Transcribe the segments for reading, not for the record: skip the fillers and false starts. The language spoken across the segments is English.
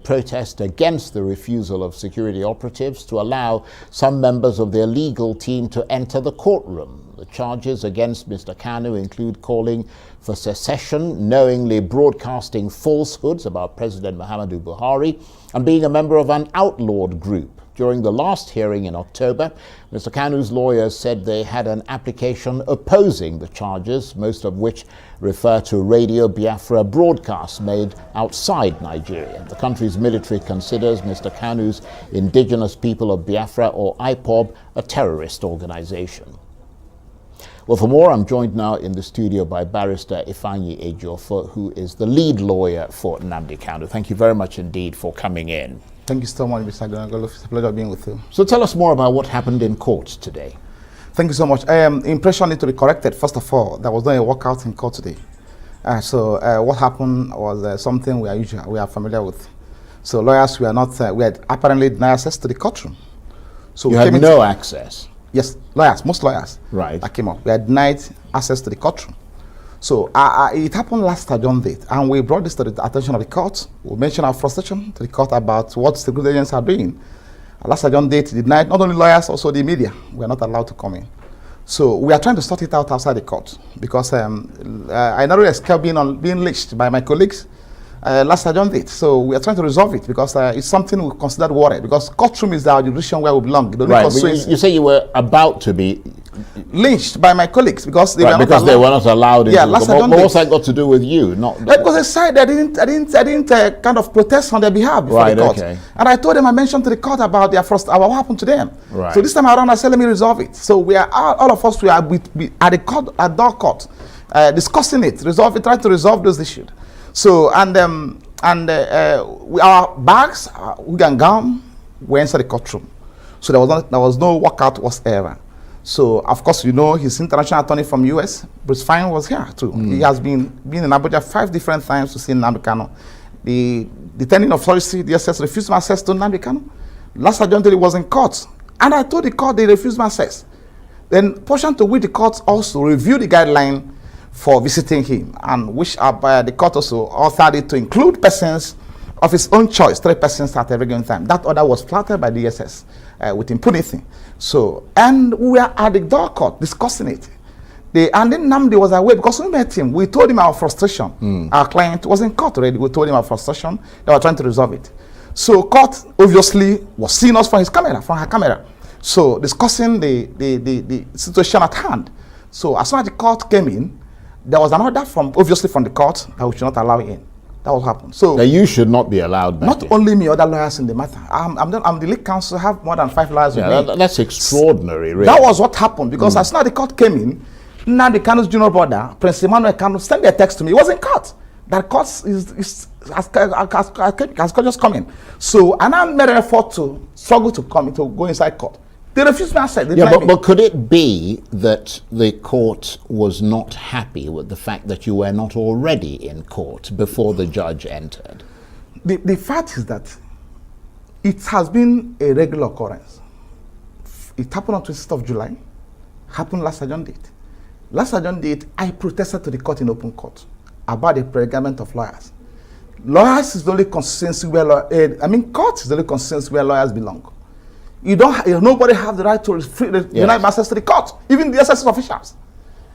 protest against the refusal of security operatives to allow some members of their legal team to enter the courtroom. The charges against Mr. Kanu include calling for secession, knowingly broadcasting falsehoods about President Muhammadu Buhari, and being a member of an outlawed group. During the last hearing in October, Mr. Kanu's lawyers said they had an application opposing the charges, most of which refer to Radio Biafra broadcasts made outside Nigeria. The country's military considers Mr. Kanu's Indigenous People of Biafra, or IPOB, a terrorist organization. Well, for more, I'm joined now in the studio by Barrister Ifeanyi Ejiofor, who is the lead lawyer for Nnamdi Kanu. Thank you very much indeed for coming in. Thank you so much, Mr. Gonagolo. It's a pleasure being with you. So tell us more about what happened in court today. Thank you so much. Impression need to be corrected. First of all, there was not a walkout in court today. What happened was something we are familiar with. So lawyers we had apparently denied access to the courtroom. So you had no access? Yes, lawyers, most lawyers. Right. That came up. We had denied access to the courtroom. So it happened last adjournment date, and we brought this to the attention of the court. We mentioned our frustration to the court about what security agents are doing. Last adjournment date denied not only lawyers, also the media. We are not allowed to come in. So we are trying to sort it out outside the court because I narrowly escaped being lynched by my colleagues last adjournment date. So we are trying to resolve it because it's something we considered worry, because courtroom is our jurisdiction where we belong. Right. You say you were about to be lynched by my colleagues because they were not allowed. Yeah, but what's that got to do with you? Because they said I didn't kind of protest on their behalf before the court. Okay. And I told them, I mentioned to the court about their about what happened to them. Right. So this time around, I said, let me resolve it. So we are all of us. We are at the court, at door court, discussing it, trying to resolve those issues. So our bags, wig and gown, were inside the courtroom. So there was no walkout whatsoever. So, of course, you know, his international attorney from US, Bruce Fine, was here too. He has been in Abuja 5 different times to see Nnamdi Kanu. The detaining authority, the DSS, refused my access to Nnamdi Kanu. Last adjournment he was in court, and I told the court they refused my access. Then, portion to which the court also reviewed the guideline for visiting him, and which the court also authored it to include persons of his own choice, 3 persons at every given time. That order was flattered by the DSS with impunity. So, and we were at the door court discussing it. And then Nnamdi was away because we met him. We told him our frustration. Our client was in court already. We told him our frustration. They were trying to resolve it. So, court obviously was seeing us from her camera. So, discussing the situation at hand. So, as soon as the court came in, there was an order obviously from the court that we should not allow in. That was happened. So you should not be allowed back. Not only me, other lawyers in the matter. I'm the lead counsel. Have more than 5 lawyers with me. That's extraordinary, really. That was what happened because as soon as the court came in, Nnamdi Kanu's junior brother, Prince Emmanuel Kanu, sent me a text to me. He was in court. That court has just come in. So and I made an effort to struggle to go inside court. They refused me access. But could it be that the court was not happy with the fact that you were not already in court before the judge entered? The fact is that it has been a regular occurrence. It happened on 26th of July, happened last adjournment date. Last adjournment date, I protested to the court in open court about the predicament of lawyers. Lawyers is the only constituency where, court is the only constituency where lawyers belong. Nobody have the right to deny access to the court, even the SSS officials.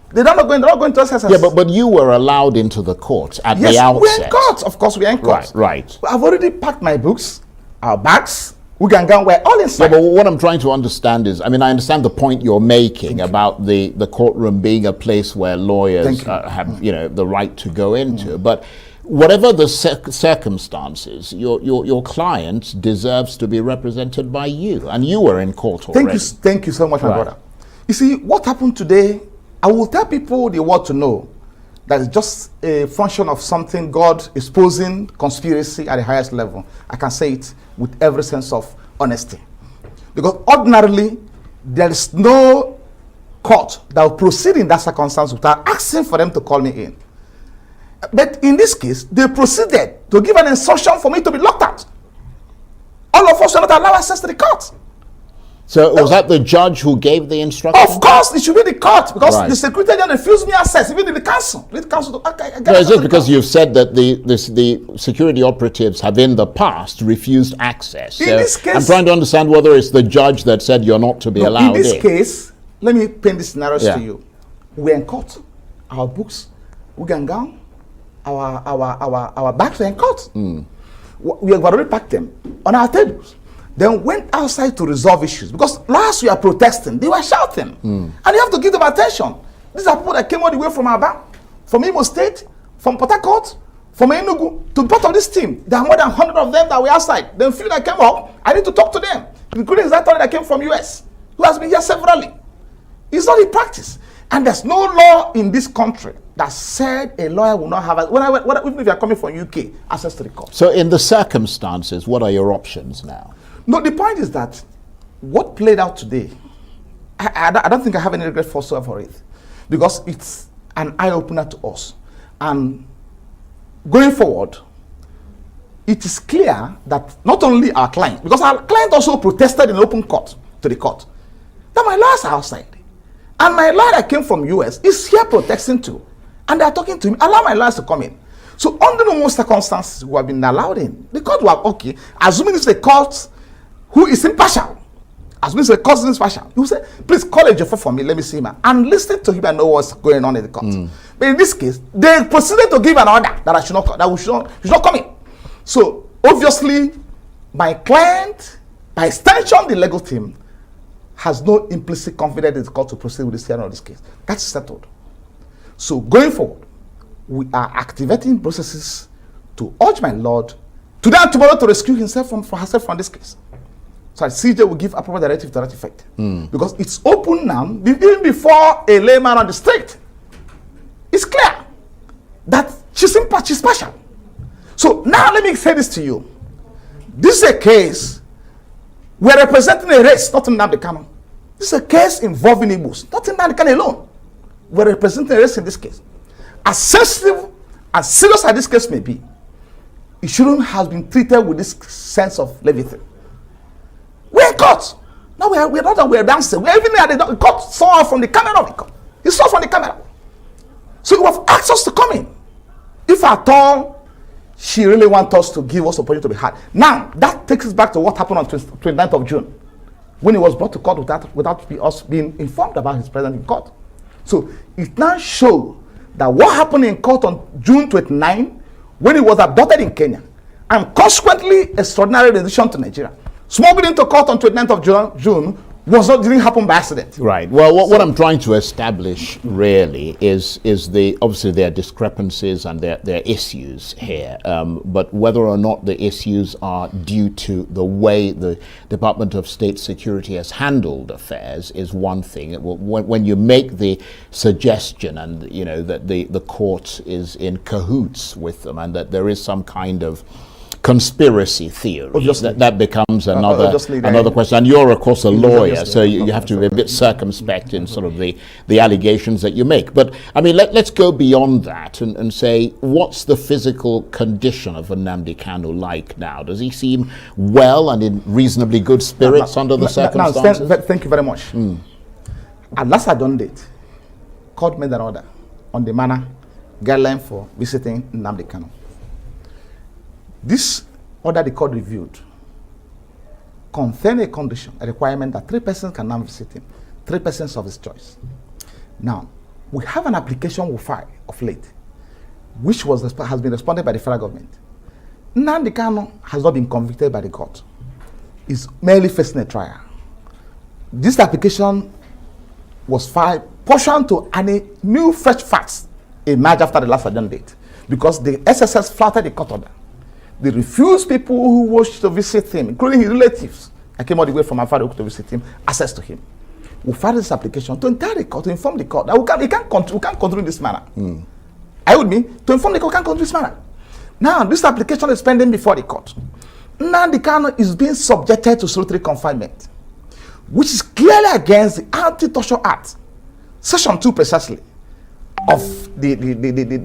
They're not going to SSS. Yeah, but you were allowed into the court at the outset. Yes, we're in court. Of course, we're in court. Right. I've already packed my books, our bags, wig and gown, we're all inside. Yeah, but what I'm trying to understand is, I understand the point you're making about the courtroom being a place where lawyers have, the right to go into, but whatever the circumstances, your client deserves to be represented by you, and you were in court already. Thank you so much, my brother. You see, what happened today, I will tell people they want to know that it's just a function of something God exposing conspiracy at the highest level. I can say it with every sense of honesty. Because ordinarily, there is no court that will proceed in that circumstance without asking for them to call me in. But in this case, they proceeded to give an instruction for me to be locked out. All of us were not allowed access to the court. So was that the judge who gave the instruction? Of course, it should be the court, because the security agent refused me access, even in the council. The council. No, is it because you've said that the security operatives have in the past refused access? In this case, I'm trying to understand whether it's the judge that said you're not to be allowed in. this case, let me paint the scenarios to you. We're in court. Our books, we can go. Our bags were in court. We have already packed them on our tables. Then went outside to resolve issues, because last we are protesting, they were shouting, and you have to give them attention. These are people that came all the way from Aba, from Imo State, from Port Harcourt, from Enugu to be part of this team. There are more than 100 of them that were outside. Then few that came up, I need to talk to them, including that one that came from US, who has been here severally. It's not in practice, and there's no law in this country that said a lawyer will not have, even if you are coming from UK, access to the court. So in the circumstances, what are your options now? No, the point is that what played out today, I don't think I have any regret whatsoever for it, because it's an eye-opener to us. And going forward, it is clear that not only our client, because our client also protested in open court to the court, that my lawyers are outside. And my lawyer that came from US is here protesting too. And they are talking to him, allow my lawyers to come in. So under normal circumstances, we have been allowed in. The court were okay, assuming it's the court who is impartial. Assuming it's the court is impartial. You say, please call Ejiofor for me, let me see him. And listen to him and know what's going on in the court. But in this case, they proceeded to give an order that I should not, that we should not come in. So obviously, my client, by extension, the legal team, has no implicit confidence in the court to proceed with the hearing of this case. That's settled. So going forward, we are activating processes to urge my lord today and tomorrow to rescue herself from this case. So CJ will give appropriate directive to that effect. Because it's open now, even before a layman on the street. It's clear that she's partial. So now let me say this to you. This is a case, we're representing a race, not Nnamdi Kanu. This is a case involving Igbos, not Nnamdi Kanu alone. We're representing a race in this case. As sensitive and serious as this case may be, it shouldn't have been treated with this sense of levity. We're in court. Now we're not that we're dancing. We're even at the court, saw from the camera of the court. He saw from the camera. So you have asked us to come in. If at all she really wants us to give us opportunity to be heard. Now, that takes us back to what happened on 29th of June, when he was brought to court without us being informed about his presence in court. So it now shows that what happened in court on June 29, when he was abducted in Kenya, and consequently extraordinary rendition to Nigeria, smuggled into court on 29th of June, didn't happen by accident. Right. Well, what I'm trying to establish really is obviously there are discrepancies and there are issues here, but whether or not the issues are due to the way the Department of State Security has handled affairs is one thing. When you make the suggestion and that the court is in cahoots with them and that there is some kind of conspiracy theory, that becomes another question. And you're of course a lawyer, so you have to be a bit circumspect in sort of the allegations that you make. But I mean, let's go beyond that and say, what's the physical condition of Nnamdi Kanu like now? Does he seem well and in reasonably good spirits under the circumstances? Thank you very much. At last Adjournment, court made an order on the manner guideline for visiting Nnamdi Kanu. This order the court reviewed contained a condition, a requirement that 3 persons can now visit him, 3 persons of his choice. Now, we have an application we filed of late, which has been responded by the federal government. Nnamdi Kanu has not been convicted by the court. He's merely facing a trial. This application was filed pursuant to any new fresh facts emerged after the last adjournment date, because the SSS flouted the court order. They refused people who wished to visit him, including his relatives. I came all the way from Afar to visit him, access to him. We filed this application to tell the court, to inform the court that we can't continue in this manner. Are you with me? To inform the court we can't continue this manner. Now, this application is pending before the court. Nnamdi Kanu is being subjected to solitary confinement, which is clearly against the Anti-Torture Act, Section 2 precisely, of the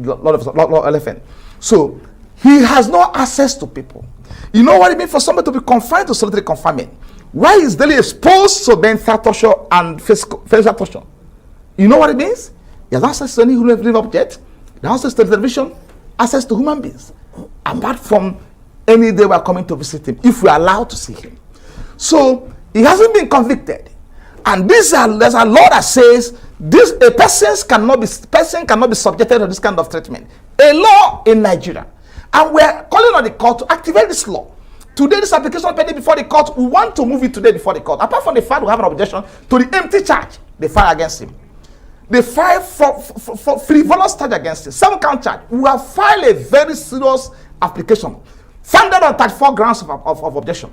law of elephant. So, he has no access to people. You know what it means for somebody to be confined to solitary confinement? Why is daily exposed to mental torture and physical torture? You know what it means? He has access to any living object, he has access to television, access to human beings. Apart from any day we are coming to visit him, if we are allowed to see him. So he hasn't been convicted. And there's a law that says a person cannot be subjected to this kind of treatment. A law in Nigeria. And we are calling on the court to activate this law. Today, this application pending before the court, we want to move it today before the court. Apart from the fact we have an objection to the empty charge they file against him. They file for frivolous charge against him. 7-count charge. We have filed a very serious application founded on 34 grounds of objection,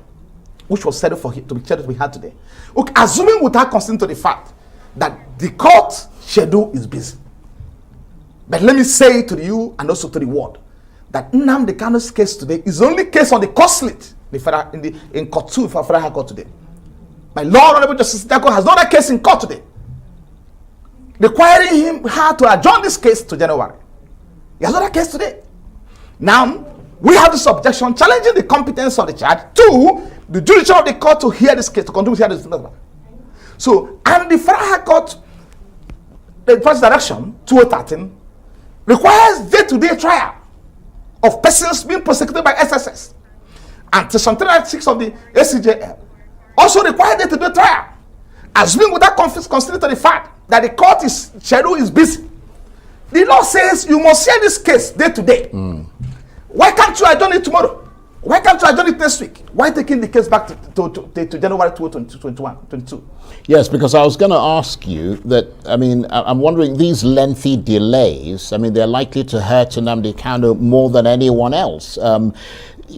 which was scheduled for him to be scheduled to be had today. Okay, assuming without considering to the fact that the court schedule is busy. But let me say to you and also to the world that Nnamdi Kanu's case today is the only case on the court slate in court 2 for Federal High Court today. My Lord Honorable Justice Dako has not a case in court today, requiring her to adjourn this case to January. He has not a case today. Now, we have this objection challenging the competence of the charge to the jurisdiction of the court to hear this case, to continue to hear this matter. So, and the Federal High Court, the first direction, 2013, requires day-to-day trial of persons being prosecuted by SSS. And Section 396 of the ACJL also requires day-to-day trial, assuming without considering to the fact that the court schedule is busy. The law says you must hear this case day-to-day. Why can't you adjourn it tomorrow? Why can't you adjourn it next week? Why taking the case back to January 2022? Yes, because I was going to ask you that, I mean, I'm wondering, these lengthy delays, I mean, they're likely to hurt Nnamdi Kanu more than anyone else.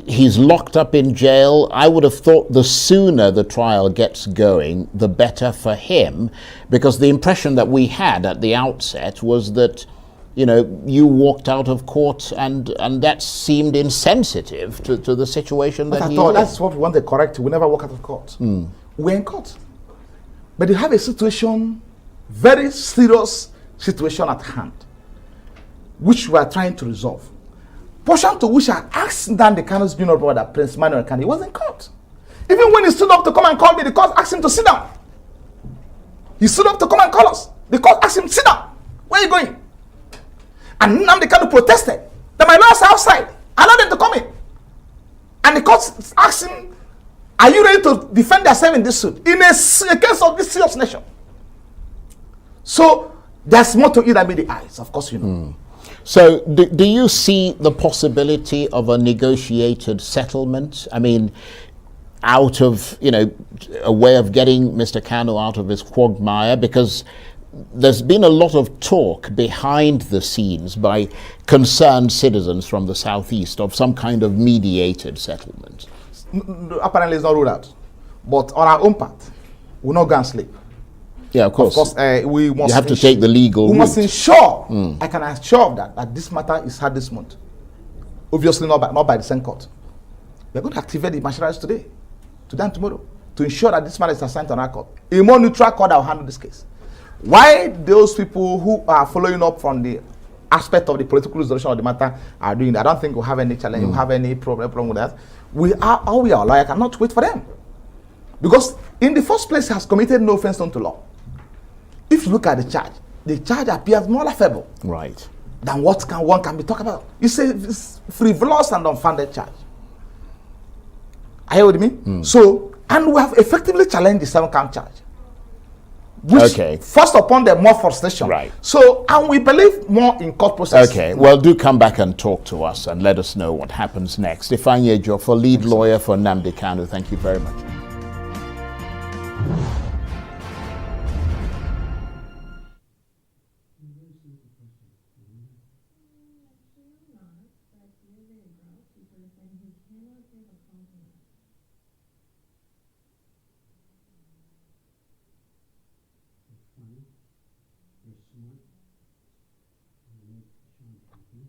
He's locked up in jail. I would have thought the sooner the trial gets going, the better for him, because the impression that we had at the outset was that, you know, you walked out of court and that seemed insensitive to the situation that he was. That's what we want to correct. We never walk out of court. We're in court. But you have a situation, very serious situation at hand, which we are trying to resolve. Portion to which I asked Nnamdi Kanu's junior brother, Prince Manuel Kanu, he was in court. Even when he stood up to come and call me, the court asked him to sit down. He stood up to come and call us. The court asked him, sit down. Where are you going? And Nnamdi Kanu protested that my lawyers are outside. Allow them to come in. And the court asked him, are you ready to defend yourself in this suit? In a case of this serious nation. So there's more to it than meet the eyes, of course you know. So do you see the possibility of a negotiated settlement? I mean, out of, you know, a way of getting Mr. Kanu out of his quagmire, because there's been a lot of talk behind the scenes by concerned citizens from the southeast of some kind of mediated settlement. Apparently it's not ruled out. But on our own part, we'll not go and sleep. Yeah, of course. Of course, we must. You have to take the legal route. We must ensure, I can assure of that this matter is had this month. Obviously not by the same court. We're going to activate the machineries today and tomorrow, to ensure that this matter is assigned to another court. A more neutral court that will handle this case. Why those people who are following up from the aspect of the political resolution of the matter are doing that, I don't think we'll have any challenge, we'll have any problem with that. We are lawyer cannot wait for them. Because in the first place, he has committed no offense unto law. If you look at the charge appears more laughable, right, than what one can be talked about. You say it's frivolous and unfounded charge. Are you with me? So, and we have effectively challenged the 7-count charge. Which first upon the more frustration. Right. So, and we believe more in court process. Okay, well, do come back and talk to us and let us know what happens next. Ifeanyi Ejiofor, lead lawyer for Nnamdi Kanu, thank you very much. You're smart. You make Sean happy.